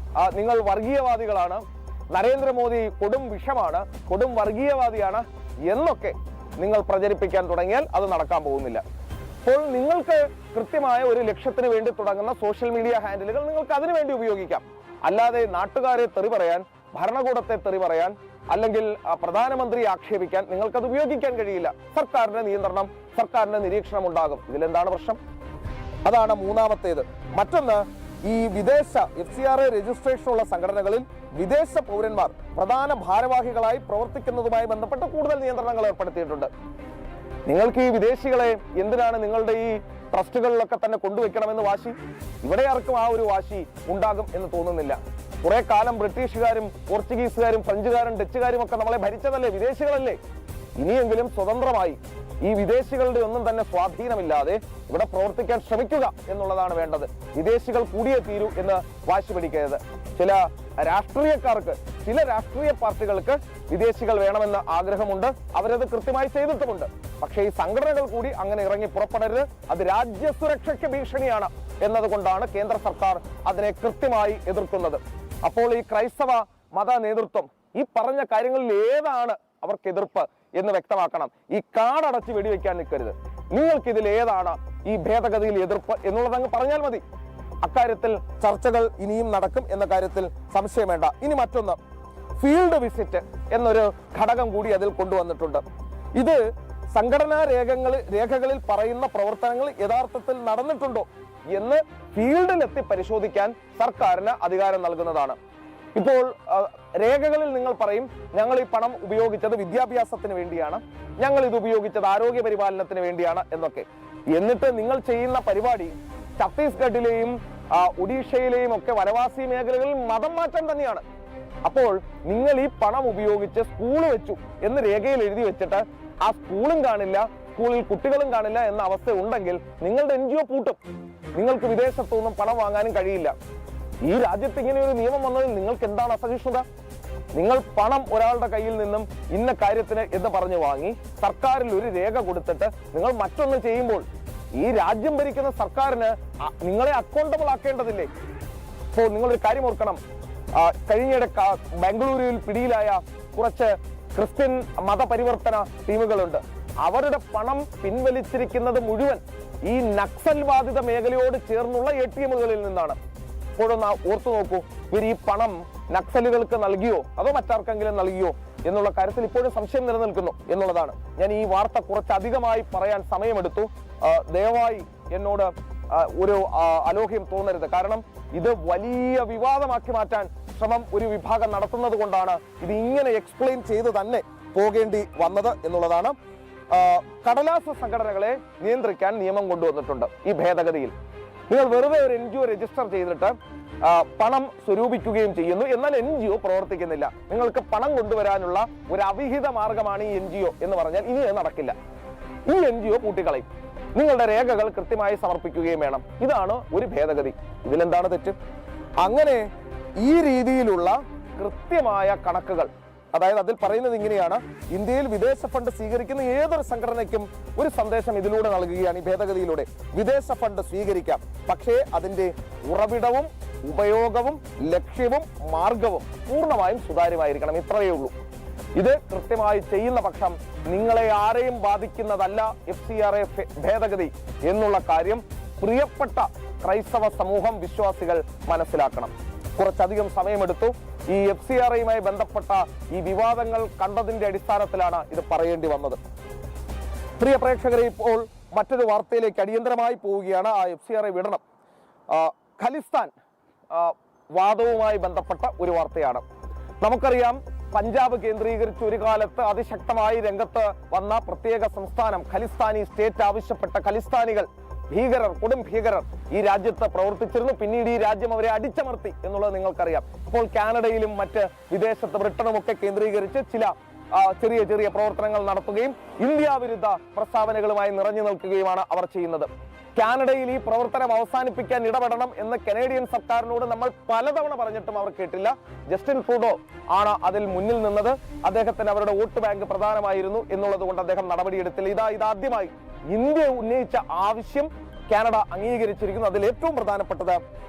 നിങ്ങൾ വർഗീയവാദികളാണ്, നരേന്ദ്രമോദി കൊടും വിഷമാണ്, കൊടും വർഗീയവാദിയാണ് എന്നൊക്കെ നിങ്ങൾ പ്രചരിപ്പിക്കാൻ തുടങ്ങിയാൽ അത് നടക്കാൻ പോകുന്നില്ല. അപ്പോൾ നിങ്ങൾക്ക് കൃത്യമായ ഒരു ലക്ഷ്യത്തിന് വേണ്ടി തുടങ്ങുന്ന സോഷ്യൽ മീഡിയ ഹാൻഡിലുകൾ നിങ്ങൾക്ക് അതിനു വേണ്ടി ഉപയോഗിക്കാം. അല്ലാതെ നാട്ടുകാരെ തെറി പറയാൻ, ഭരണകൂടത്തെ തെറി പറയാൻ, അല്ലെങ്കിൽ പ്രധാനമന്ത്രിയെ ആക്ഷേപിക്കാൻ നിങ്ങൾക്കത് ഉപയോഗിക്കാൻ കഴിയില്ല. സർക്കാരിന്റെ നിയന്ത്രണം, സർക്കാരിന്റെ നിരീക്ഷണം ഉണ്ടാകും. ഇതിലെന്താണ് പ്രശ്നം? അതാണ് മൂന്നാമത്തേത്. മറ്റൊന്ന്, ഈ വിദേശ FCRA രജിസ്ട്രേഷനുള്ള സംഘടനകളിൽ വിദേശ പൗരന്മാർ പ്രധാന ഭാരവാഹികളായി പ്രവർത്തിക്കുന്നതുമായി ബന്ധപ്പെട്ട് കൂടുതൽ നിയന്ത്രണങ്ങൾ ഏർപ്പെടുത്തിയിട്ടുണ്ട്. നിങ്ങൾക്ക് ഈ വിദേശികളെ എന്തിനാണ് നിങ്ങളുടെ ഈ ട്രസ്റ്റുകളിലൊക്കെ തന്നെ കൊണ്ടുവയ്ക്കണമെന്ന് വാശി? ഇവിടെ ആർക്കും ആ ഒരു വാശി ഉണ്ടാകും എന്ന് തോന്നുന്നില്ല. കുറെ കാലം ബ്രിട്ടീഷുകാരും പോർച്ചുഗീസുകാരും ഫ്രഞ്ചുകാരും ഡച്ചുകാരും ഒക്കെ നമ്മളെ ഭരിച്ചതല്ലേ, വിദേശികളല്ലേ? ഇനിയെങ്കിലും സ്വതന്ത്രമായി ഈ വിദേശികളുടെ ഒന്നും തന്നെ സ്വാധീനമില്ലാതെ ഇവിടെ പ്രവർത്തിക്കാൻ ശ്രമിക്കുക എന്നുള്ളതാണ് വേണ്ടത്. വിദേശികൾ കൂടിയേ തീരൂ എന്ന് വാശി പിടിക്കരുത്. ചില രാഷ്ട്രീയക്കാർക്ക്, ചില രാഷ്ട്രീയ പാർട്ടികൾക്ക് വിദേശികൾ വേണമെന്ന് ആഗ്രഹമുണ്ട്, അവരത് കൃത്യമായി ചെയ്തിട്ടുമുണ്ട്. പക്ഷേ ഈ സംഘടനകൾ കൂടി അങ്ങനെ ഇറങ്ങി പുറപ്പെടരുത്. അത് രാജ്യസുരക്ഷയ്ക്ക് ഭീഷണിയാണ് എന്നതുകൊണ്ടാണ് കേന്ദ്ര സർക്കാർ അതിനെ കൃത്യമായി എതിർക്കുന്നത്. അപ്പോൾ ഈ ക്രൈസ്തവ മത നേതൃത്വം ഈ പറഞ്ഞ കാര്യങ്ങളിൽ ഏതാണ് അവർക്ക് എതിർപ്പ് എന്ന് വ്യക്തമാക്കണം. ഈ കാടടച്ച് വെടിവെക്കാൻ നിൽക്കരുത്. നിങ്ങൾക്ക് ഇതിൽ ഏതാണ് ഈ ഭേദഗതിയിൽ എതിർപ്പ് എന്നുള്ളത് അങ്ങ് പറഞ്ഞാൽ മതി. അക്കാര്യത്തിൽ ചർച്ചകൾ ഇനിയും നടക്കും എന്ന കാര്യത്തിൽ സംശയം വേണ്ട. ഇനി മറ്റൊന്ന്, ഫീൽഡ് വിസിറ്റ് എന്നൊരു ഘടകം കൂടി അതിൽ കൊണ്ടുവന്നിട്ടുണ്ട്. ഇത് സംഘടനാ രേഖകളിൽ പറയുന്ന പ്രവർത്തനങ്ങൾ യഥാർത്ഥത്തിൽ നടന്നിട്ടുണ്ടോ എന്ന് ഫീൽഡിലെത്തി പരിശോധിക്കാൻ സർക്കാരിന് അധികാരം നൽകുന്നതാണ്. ഇപ്പോൾ രേഖകളിൽ നിങ്ങൾ പറയും, ഞങ്ങൾ ഈ പണം ഉപയോഗിച്ചത് വിദ്യാഭ്യാസത്തിന് വേണ്ടിയാണ്, ഞങ്ങൾ ഇത് ഉപയോഗിച്ചത് ആരോഗ്യ പരിപാലനത്തിന് വേണ്ടിയാണ് എന്നൊക്കെ. എന്നിട്ട് നിങ്ങൾ ചെയ്യുന്ന പരിപാടി ഛത്തീസ്ഗഡിലെയും ഒഡീഷയിലെയും ഒക്കെ വനവാസി മേഖലകളിൽ മതം മാറ്റം തന്നെയാണ്. അപ്പോൾ നിങ്ങൾ ഈ പണം ഉപയോഗിച്ച് സ്കൂള് വെച്ചു എന്ന് രേഖയിൽ എഴുതി വെച്ചിട്ട് ആ സ്കൂളും കാണില്ല, സ്കൂളിൽ കുട്ടികളും കാണില്ല എന്ന അവസ്ഥ ഉണ്ടെങ്കിൽ നിങ്ങളുടെ NGO പൂട്ടും. നിങ്ങൾക്ക് വിദേശത്തൊന്നും പണം വാങ്ങാനും കഴിയില്ല. ഈ രാജ്യത്ത് ഇങ്ങനെ ഒരു നിയമം വന്നതിൽ നിങ്ങൾക്ക് എന്താണ് അസഹിഷ്ണുത? നിങ്ങൾ പണം ഒരാളുടെ കയ്യിൽ നിന്നും ഇന്ന കാര്യത്തിന് എന്ന് പറഞ്ഞു വാങ്ങി സർക്കാരിൽ ഒരു രേഖ കൊടുത്തിട്ട് നിങ്ങൾ മറ്റൊന്ന് ചെയ്യുമ്പോൾ ഈ രാജ്യം ഭരിക്കുന്ന സർക്കാരിന് നിങ്ങളെ അക്കൗണ്ടബിൾ ആക്കേണ്ടതില്ലേ? അപ്പോൾ നിങ്ങളൊരു കാര്യം ഓർക്കണം. കഴിഞ്ഞിടെ ബാംഗ്ലൂരിൽ പിടിയിലായ കുറച്ച് ക്രിസ്ത്യൻ മതപരിവർത്തന ടീമുകളുണ്ട്. അവരുടെ പണം പിൻവലിച്ചിരിക്കുന്നത് മുഴുവൻ ഈ നക്സൽ ബാധിത മേഖലയോട് ചേർന്നുള്ള ATMകളിൽ നിന്നാണ്. ഇപ്പോഴൊന്ന് ഓർത്തു നോക്കൂ, ഇവർ ഈ പണം നക്സലുകൾക്ക് നൽകിയോ അതോ മറ്റാർക്കെങ്കിലും നൽകിയോ എന്നുള്ള കാര്യത്തിൽ ഇപ്പോഴും സംശയം നിലനിൽക്കുന്നു എന്നുള്ളതാണ്. ഞാൻ ഈ വാർത്ത കുറച്ചധികമായി പറയാൻ സമയമെടുത്തു. ദയവായി എന്നോട് ഒരു അലോഹ്യം തോന്നരുത്. കാരണം ഇത് വലിയ വിവാദമാക്കി മാറ്റാൻ ശ്രമം ഒരു വിഭാഗം നടത്തുന്നത് കൊണ്ടാണ് ഇത് ഇങ്ങനെ എക്സ്പ്ലെയിൻ ചെയ്ത് തന്നെ പോകേണ്ടി വന്നത് എന്നുള്ളതാണ്. കടലാസ സംഘടനകളെ നിയന്ത്രിക്കാൻ നിയമം കൊണ്ടുവന്നിട്ടുണ്ട് ഈ ഭേദഗതിയിൽ. നിങ്ങൾ വെറുതെ ഒരു NGO രജിസ്റ്റർ ചെയ്തിട്ട് പണം സ്വരൂപിക്കുകയും ചെയ്യുന്നു, എന്നാൽ NGO പ്രവർത്തിക്കുന്നില്ല. നിങ്ങൾക്ക് പണം കൊണ്ടുവരാനുള്ള ഒരു അവിഹിത മാർഗമാണ് ഈ NGO എന്ന് പറഞ്ഞാൽ ഇനി അത് നടക്കില്ല. ഈ NGO പൂട്ടിക്കളയും. നിങ്ങളുടെ രേഖകൾ കൃത്യമായി സമർപ്പിക്കുകയും വേണം. ഇതാണ് ഒരു ഭേദഗതി. ഇതിലെന്താണ് തെറ്റ്? അങ്ങനെ ഈ രീതിയിലുള്ള കൃത്യമായ കണക്കുകൾ, അതായത് അതിൽ പറയുന്നത് ഇങ്ങനെയാണ്: ഇന്ത്യയിൽ വിദേശ ഫണ്ട് സ്വീകരിക്കുന്ന ഏതൊരു സംഘടനയ്ക്കും ഒരു സന്ദേശം ഇതിലൂടെ നൽകുകയാണ്. ഈ ഭേദഗതിയിലൂടെ വിദേശ ഫണ്ട് സ്വീകരിക്കാം, പക്ഷേ അതിന്റെ ഉറവിടവും ഉപയോഗവും ലക്ഷ്യവും മാർഗവും പൂർണ്ണമായും സുതാര്യമായിരിക്കണം. ഇത്രയേ ഉള്ളൂ. ഇത് കൃത്യമായി ചെയ്യുന്ന പക്ഷം നിങ്ങളെ ആരെയും ബാധിക്കുന്നതല്ല FCRA ഭേദഗതി എന്നുള്ള കാര്യം പ്രിയപ്പെട്ട ക്രൈസ്തവ സമൂഹം, വിശ്വാസികൾ മനസ്സിലാക്കണം. കുറച്ചധികം സമയമെടുത്തു. ഈ FCRAയുമായി ബന്ധപ്പെട്ട ഈ വിവാദങ്ങൾ കണ്ടതിന്റെ അടിസ്ഥാനത്തിലാണ് ഇത് പറയേണ്ടി വന്നത്. പ്രിയ പ്രേക്ഷകരെ, ഇപ്പോൾ മറ്റൊരു വാർത്തയിലേക്ക് അടിയന്തരമായി പോവുകയാണ്. ആ FCRI വിടണം. ഖലിസ്ഥാൻ വാദവുമായി ബന്ധപ്പെട്ട ഒരു വാർത്തയാണ്. നമുക്കറിയാം, പഞ്ചാബ് കേന്ദ്രീകരിച്ച് ഒരു കാലത്ത് അതിശക്തമായി രംഗത്ത് വന്ന പ്രത്യേക സംസ്ഥാനം ഖലിസ്ഥാനി സ്റ്റേറ്റ് ആവശ്യപ്പെട്ട ഖലിസ്ഥാനികൾ, ഭീകരർ, കൊടും ഭീകരർ ഈ രാജ്യത്ത് പ്രവർത്തിച്ചിരുന്നു. പിന്നീട് ഈ രാജ്യം അവരെ അടിച്ചമർത്തി എന്നുള്ളത് നിങ്ങൾക്കറിയാം. ഇപ്പോൾ കാനഡയിലും മറ്റ് വിദേശത്ത് ബ്രിട്ടനും ഒക്കെ കേന്ദ്രീകരിച്ച് ചില ചെറിയ ചെറിയ പ്രവർത്തനങ്ങൾ നടത്തുകയും ഇന്ത്യ വിരുദ്ധ പ്രസ്താവനകളുമായി നിറഞ്ഞു നിൽക്കുകയുമാണ് അവർ ചെയ്യുന്നത്. കാനഡയിൽ ഈ പ്രവർത്തനം അവസാനിപ്പിക്കാൻ ഇടപെടണം എന്ന് കനേഡിയൻ സർക്കാരിനോട് നമ്മൾ പലതവണ പറഞ്ഞിട്ടും അവർ കേട്ടില്ല. ജസ്റ്റിൻ ട്രൂഡോ ആണ് അതിൽ മുന്നിൽ നിന്നത്. അദ്ദേഹത്തിന് അവരുടെ വോട്ട് ബാങ്ക് പ്രധാനമായിരുന്നു എന്നുള്ളത് കൊണ്ട് അദ്ദേഹം നടപടിയെടുത്തില്ല. ഇതാദ്യമായി ഇന്ത്യ ഉന്നയിച്ച ആവശ്യം കാനഡ അംഗീകരിച്ചിരിക്കുന്നു. അതിൽ ഏറ്റവും പ്രധാനപ്പെട്ടത്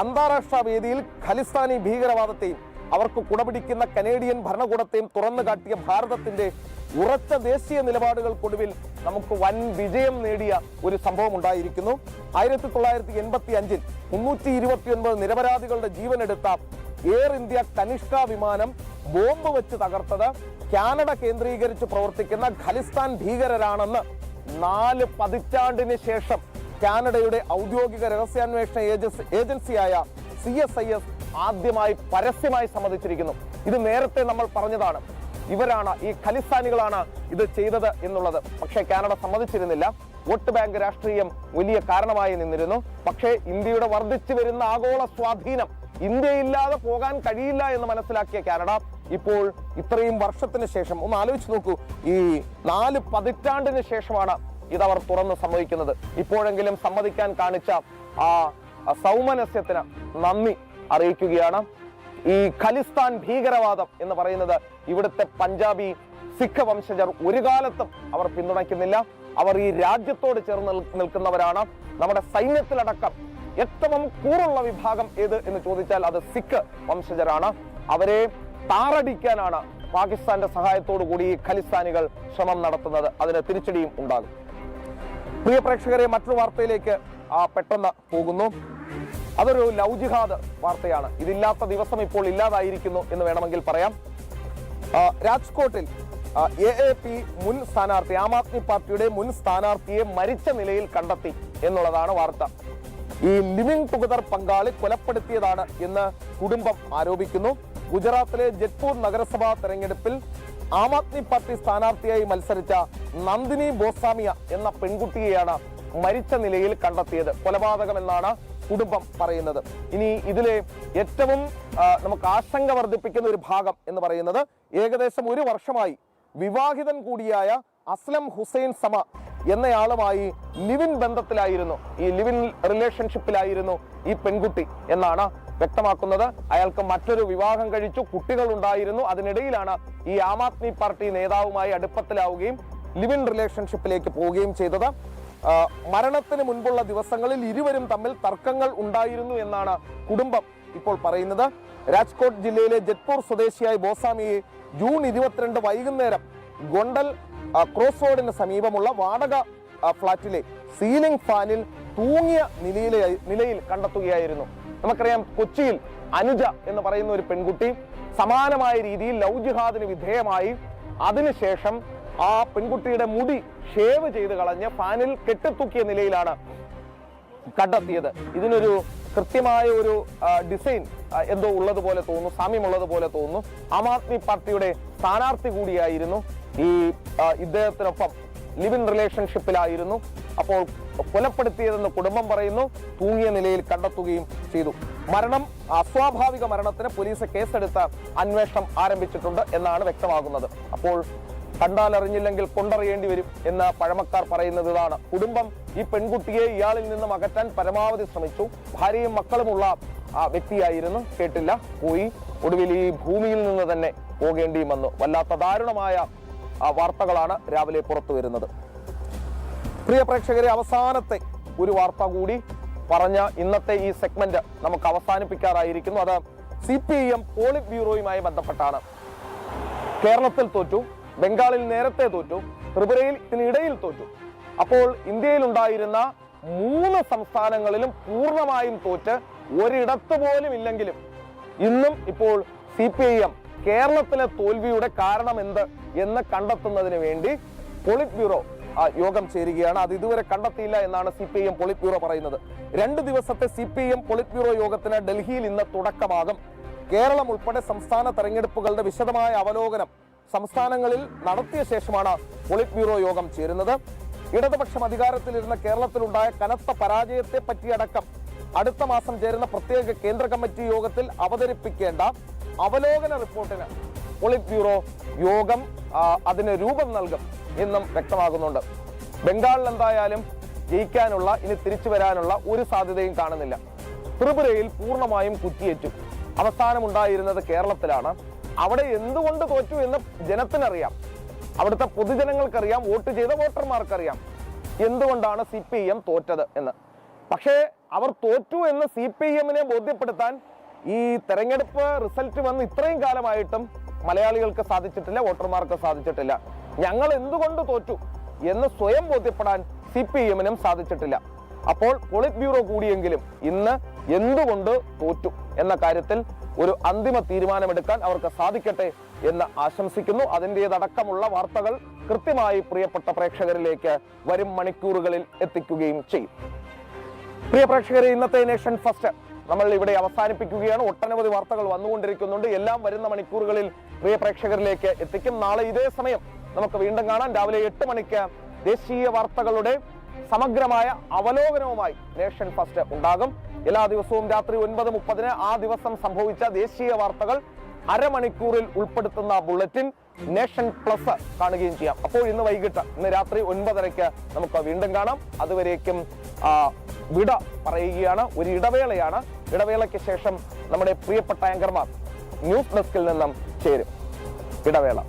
അന്താരാഷ്ട്ര വേദിയിൽ ഖലിസ്ഥാനി ഭീകരവാദത്തെയും അവർക്ക് കുടപിടിക്കുന്ന കനേഡിയൻ ഭരണകൂടത്തെയും തുറന്നു കാട്ടിയ ഭാരതത്തിന്റെ ഉറച്ച ദേശീയ നിലപാടുകൾക്കൊടുവിൽ നമുക്ക് വൻ വിജയം നേടിയ ഒരു സംഭവം ഉണ്ടായിരിക്കുന്നു. 1985 329 നിരപരാധികളുടെ ജീവനെടുത്ത എയർ ഇന്ത്യ കനിഷ്ക വിമാനം ബോംബ് വെച്ച് തകർത്തത് കാനഡ കേന്ദ്രീകരിച്ച് പ്രവർത്തിക്കുന്ന ഖലിസ്ഥാൻ ഭീകരരാണെന്ന് 4 പതിറ്റാണ്ടിന് ശേഷം കാനഡയുടെ ഔദ്യോഗിക രഹസ്യാന്വേഷണ ഏജൻസിയായ CSIS ആദ്യമായി പരസ്യമായി സമ്മതിച്ചിരിക്കുന്നു. ഇത് നേരത്തെ നമ്മൾ പറഞ്ഞതാണ്. ഇവരാണ്, ഈ ഖലിസ്ഥാനികളാണ് ഇത് ചെയ്തത് എന്നുള്ളത്. പക്ഷേ കാനഡ സമ്മതിച്ചിരുന്നില്ല. വോട്ട് ബാങ്ക് രാഷ്ട്രീയം വലിയ കാരണമായി നിന്നിരുന്നു. പക്ഷേ ഇന്ത്യയുടെ വർദ്ധിച്ചു വരുന്ന ആഗോള സ്വാധീനം, ഇന്ത്യയില്ലാതെ പോകാൻ കഴിയില്ല എന്ന് മനസ്സിലാക്കിയ കാനഡ ഇപ്പോൾ ഇത്രയും വർഷത്തിന് ശേഷം ഒന്ന് ആലോചിച്ച് നോക്കൂ, ഈ 4 പതിറ്റാണ്ടിന് ശേഷമാണ് ഇതവർ തുറന്ന് സമ്മതിക്കുന്നത്. ഇപ്പോഴെങ്കിലും സമ്മതിക്കാൻ കാണിച്ച ആ സൗമനസ്യത്തിന് നന്ദി അറിയിക്കുകയാണ്. ഈ ഖലിസ്ഥാൻ ഭീകരവാദം എന്ന് പറയുന്നത് ഇവിടുത്തെ പഞ്ചാബി സിഖ് വംശജർ ഒരു കാലത്തും അവർ പിന്തുണയ്ക്കുന്നില്ല. അവർ ഈ രാജ്യത്തോട് ചേർന്ന് നിൽക്കുന്നവരാണ്. നമ്മുടെ സൈന്യത്തിലടക്കം ഏറ്റവും കൂറുള്ള വിഭാഗം ഏത് എന്ന് ചോദിച്ചാൽ അത് സിഖ് വംശജരാണ്. അവരെ താറടിക്കാനാണ് പാകിസ്ഥാന്റെ സഹായത്തോടു കൂടി ഈ ഖലിസ്ഥാനികൾ ശ്രമം നടത്തുന്നത്. അതിന് തിരിച്ചടിയും ഉണ്ടാകും. പ്രിയ പ്രേക്ഷകരെ, മറ്റൊരു വാർത്തയിലേക്ക് പെട്ടെന്ന് പോകുന്നു. അതൊരു ലവ് ജിഹാദ് വാർത്തയാണ്. ഇതില്ലാത്ത ദിവസം ഇപ്പോൾ ഇല്ലാതായിരിക്കുന്നു എന്ന് വേണമെങ്കിൽ പറയാം. രാജ്കോട്ടിൽ AAP മുൻ സ്ഥാനാർത്ഥി, ആം ആദ്മി പാർട്ടിയുടെ മുൻ സ്ഥാനാർത്ഥിയെ മരിച്ച നിലയിൽ കണ്ടെത്തി എന്നുള്ളതാണ് വാർത്ത. ഈ ലിവിംഗ് ടുഗദർ പങ്കാളി കൊലപ്പെടുത്തിയതാണ് എന്ന് കുടുംബം ആരോപിക്കുന്നു. ഗുജറാത്തിലെ ജയ്പൂർ നഗരസഭാ തെരഞ്ഞെടുപ്പിൽ ആം ആദ്മി പാർട്ടി സ്ഥാനാർത്ഥിയായി മത്സരിച്ച നന്ദിനി ബോസാമിയ എന്ന പെൺകുട്ടിയെയാണ് മരിച്ച നിലയിൽ കണ്ടെത്തിയത്. കൊലപാതകം എന്നാണ് കുടുംബം പറയുന്നത്. ഇനി ഇതിലെ ഏറ്റവും നമുക്ക് ആശങ്ക വർദ്ധിപ്പിക്കുന്ന ഒരു ഭാഗം എന്ന് പറയുന്നത്, ഏകദേശം 1 വർഷമായി വിവാഹിതൻ കൂടിയായ അസ്ലം ഹുസൈൻ സമ എന്നയാളുമായി ലിവിൻ ബന്ധത്തിലായിരുന്നു, ഈ ലിവിൻ റിലേഷൻഷിപ്പിലായിരുന്നു ഈ പെൺകുട്ടി എന്നാണ് വ്യക്തമാക്കുന്നത്. അയാൾക്ക് മറ്റൊരു വിവാഹം കഴിച്ചു, കുട്ടികൾ ഉണ്ടായിരുന്നു. അതിനിടയിലാണ് ഈ ആം ആദ്മി പാർട്ടി നേതാവുമായി അടുപ്പത്തിലാവുകയും ലിവിൻ റിലേഷൻഷിപ്പിലേക്ക് പോവുകയും ചെയ്തത്. മരണത്തിന് മുൻപുള്ള ദിവസങ്ങളിൽ ഇരുവരും തമ്മിൽ തർക്കങ്ങൾ ഉണ്ടായിരുന്നു എന്നാണ് കുടുംബം ഇപ്പോൾ പറയുന്നത്. രാജ്കോട്ട് ജില്ലയിലെ ജയ്പൂർ സ്വദേശിയായ ബോസാമിയെ ജൂൺ 22 വൈകുന്നേരം ഗൊണ്ടൽ ക്രോസ് റോഡിന് സമീപമുള്ള വാടക ഫ്ളാറ്റിലെ സീലിംഗ് ഫാനിൽ തൂങ്ങിയ നിലയിൽ കണ്ടെത്തുകയായിരുന്നു. നമുക്കറിയാം, കൊച്ചിയിൽ അനുജ എന്ന് പറയുന്ന ഒരു പെൺകുട്ടി സമാനമായ രീതിയിൽ ലവ് ജിഹാദിന് വിധേയമായി അതിനുശേഷം ആ പെൺകുട്ടിയുടെ മുടി ഷേവ് ചെയ്ത് കളഞ്ഞ് ഫാനിൽ കെട്ടിത്തൂക്കിയ നിലയിലാണ് കണ്ടെത്തിയത്. ഇതിനൊരു കൃത്യമായ ഒരു ഡിസൈൻ എന്തോ ഉള്ളതുപോലെ തോന്നുന്നു, സാമ്യമുള്ളതുപോലെ തോന്നുന്നു. ആം ആദ്മി പാർട്ടിയുടെ സ്ഥാനാർത്ഥി കൂടിയായിരുന്നു. ഈ ഇദ്ദേഹത്തിനൊപ്പം ലിവിൻ റിലേഷൻഷിപ്പിലായിരുന്നു. അപ്പോൾ കൊലപ്പെടുത്തിയതെന്ന് കുടുംബം പറയുന്നു. തൂങ്ങിയ നിലയിൽ കണ്ടെത്തുകയും ചെയ്തു. മരണം അസ്വാഭാവിക മരണത്തിന് പോലീസ് കേസെടുത്ത് അന്വേഷണം ആരംഭിച്ചിട്ടുണ്ട് എന്നാണ് വ്യക്തമാകുന്നത്. അപ്പോൾ കണ്ടാലറിഞ്ഞില്ലെങ്കിൽ കൊണ്ടറിയേണ്ടി വരും എന്ന് പഴമക്കാർ പറയുന്നത് ഇതാണ്. കുടുംബം ഈ പെൺകുട്ടിയെ ഇയാളിൽ നിന്നും അകറ്റാൻ പരമാവധി ശ്രമിച്ചു. ഭാര്യയും മക്കളുമുള്ള വ്യക്തിയായിരുന്നു. കേട്ടില്ല, പോയി. ഒടുവിൽ ഈ ഭൂമിയിൽ നിന്ന് തന്നെ പോകേണ്ടിയും വന്നു. വല്ലാത്ത ദാരുണമായ വാർത്തകളാണ് രാവിലെ പുറത്തു വരുന്നത്. പ്രിയ പ്രേക്ഷകരെ, അവസാനത്തെ ഒരു വാർത്ത കൂടി പറഞ്ഞ ഇന്നത്തെ ഈ സെഗ്മെന്റ് നമുക്ക് അവസാനിപ്പിക്കാറായിരിക്കുന്നു. അത് CPIM പോളിറ്റ് ബ്യൂറോയുമായി ബന്ധപ്പെട്ടാണ്. കേരളത്തിൽ തോറ്റു, ബംഗാളിൽ നേരത്തെ തോറ്റു, ത്രിപുരയിൽ ഇതിനിടയിൽ തോറ്റു. അപ്പോൾ ഇന്ത്യയിൽ ഉണ്ടായിരുന്ന 3 സംസ്ഥാനങ്ങളിലും പൂർണ്ണമായും തോറ്റ് ഒരിടത്ത് പോലും ഇല്ലെങ്കിലും ഇന്നും ഇപ്പോൾ CPIM കേരളത്തിലെ തോൽവിയുടെ കാരണം എന്ത് എന്ന് കണ്ടെത്തുന്നതിന് വേണ്ടി പോളിറ്റ് ബ്യൂറോ യോഗം ചേരുകയാണ്. അത് ഇതുവരെ കണ്ടെത്തിയില്ല എന്നാണ് CPIM പോളിറ്റ് ബ്യൂറോ പറയുന്നത്. 2 ദിവസത്തെ CPIM പോളിറ്റ് ബ്യൂറോ യോഗത്തിന് ഡൽഹിയിൽ ഇന്ന് തുടക്കമാകും. കേരളം ഉൾപ്പെടെ സംസ്ഥാന തെരഞ്ഞെടുപ്പുകളുടെ വിശദമായ അവലോകനം സംസ്ഥാനങ്ങളിൽ നടത്തിയ ശേഷമാണ് പോളിറ്റ് ബ്യൂറോ യോഗം ചേരുന്നത്. ഇടതുപക്ഷം അധികാരത്തിലിരുന്ന കേരളത്തിലുണ്ടായ കനത്ത പരാജയത്തെ പറ്റിയടക്കം അടുത്ത മാസം ചേരുന്ന പ്രത്യേക കേന്ദ്ര കമ്മിറ്റി യോഗത്തിൽ അവതരിപ്പിക്കേണ്ട അവലോകന റിപ്പോർട്ടിന് പോളിറ്റ് ബ്യൂറോ യോഗം അതിന് രൂപം നൽകും എന്നും വ്യക്തമാകുന്നുണ്ട്. ബംഗാളിൽ എന്തായാലും ജയിക്കാനുള്ള, ഇനി തിരിച്ചു വരാനുള്ള ഒരു സാധ്യതയും കാണുന്നില്ല. ത്രിപുരയിൽ പൂർണ്ണമായും കുറ്റിയേറ്റു. അവസാനമുണ്ടായിരുന്നത് കേരളത്തിലാണ്. അവിടെ എന്തുകൊണ്ട് തോറ്റു എന്ന് ജനത്തിനറിയാം, അവിടുത്തെ പൊതുജനങ്ങൾക്കറിയാം, വോട്ട് ചെയ്ത വോട്ടർമാർക്കറിയാം എന്തുകൊണ്ടാണ് CPIM തോറ്റത് എന്ന്. പക്ഷേ അവർ തോറ്റു എന്ന് CPIM-നെ ബോധ്യപ്പെടുത്താൻ ഈ തെരഞ്ഞെടുപ്പ് റിസൾട്ട് വന്ന് ഇത്രയും കാലമായിട്ടും മലയാളികൾക്ക് സാധിച്ചിട്ടില്ല, വോട്ടർമാർക്ക് സാധിച്ചിട്ടില്ല. ഞങ്ങൾ എന്തുകൊണ്ട് തോറ്റു എന്ന് സ്വയം ബോധ്യപ്പെടാൻ CPIM-നും സാധിച്ചിട്ടില്ല. അപ്പോൾ പോളിറ്റ് ബ്യൂറോ കൂടിയെങ്കിലും ഇന്ന് എന്തുകൊണ്ട് തോറ്റു എന്ന കാര്യത്തിൽ ഒരു അന്തിമ തീരുമാനമെടുക്കാൻ അവർക്ക് സാധിക്കട്ടെ എന്ന് ആശംസിക്കുന്നു. അതിൻ്റെതടക്കമുള്ള വാർത്തകൾ കൃത്യമായി പ്രിയപ്പെട്ട പ്രേക്ഷകരിലേക്ക് വരും മണിക്കൂറുകളിൽ എത്തിക്കുകയും ചെയ്യും. പ്രിയ പ്രേക്ഷകരെ, ഇന്നത്തെ നേഷൻ ഫസ്റ്റ് നമ്മൾ ഇവിടെ അവസാനിപ്പിക്കുകയാണ്. ഒട്ടനവധി വാർത്തകൾ വന്നുകൊണ്ടിരിക്കുന്നുണ്ട്. എല്ലാം വരുന്ന മണിക്കൂറുകളിൽ പ്രിയ പ്രേക്ഷകരിലേക്ക് എത്തിക്കും. നാളെ ഇതേ സമയം നമുക്ക് വീണ്ടും കാണാം. രാവിലെ 8 മണിക്ക് ദേശീയ വാർത്തകളുടെ സമഗ്രമായ അവലോകനവുമായി നേഷൻ ഫസ്റ്റ് ഉണ്ടാകും. എല്ലാ ദിവസവും രാത്രി 9:30 ആ ദിവസം സംഭവിച്ച ദേശീയ വാർത്തകൾ അരമണിക്കൂറിൽ ഉൾപ്പെടുത്തുന്ന ബുള്ളറ്റിൻ നേഷൻ പ്ലസ് കാണുകയും ചെയ്യാം. അപ്പോൾ ഇന്ന് രാത്രി 9:30 നമുക്ക് വീണ്ടും കാണാം. അതുവരേക്കും വിട പറയുകയാണ്. ഒരു ഇടവേളയാണ്. ഇടവേളയ്ക്ക് ശേഷം നമ്മുടെ പ്രിയപ്പെട്ട ആങ്കർമാർ ന്യൂസ് ഡെസ്കിൽ നിന്നും ചേരും. ഇടവേള.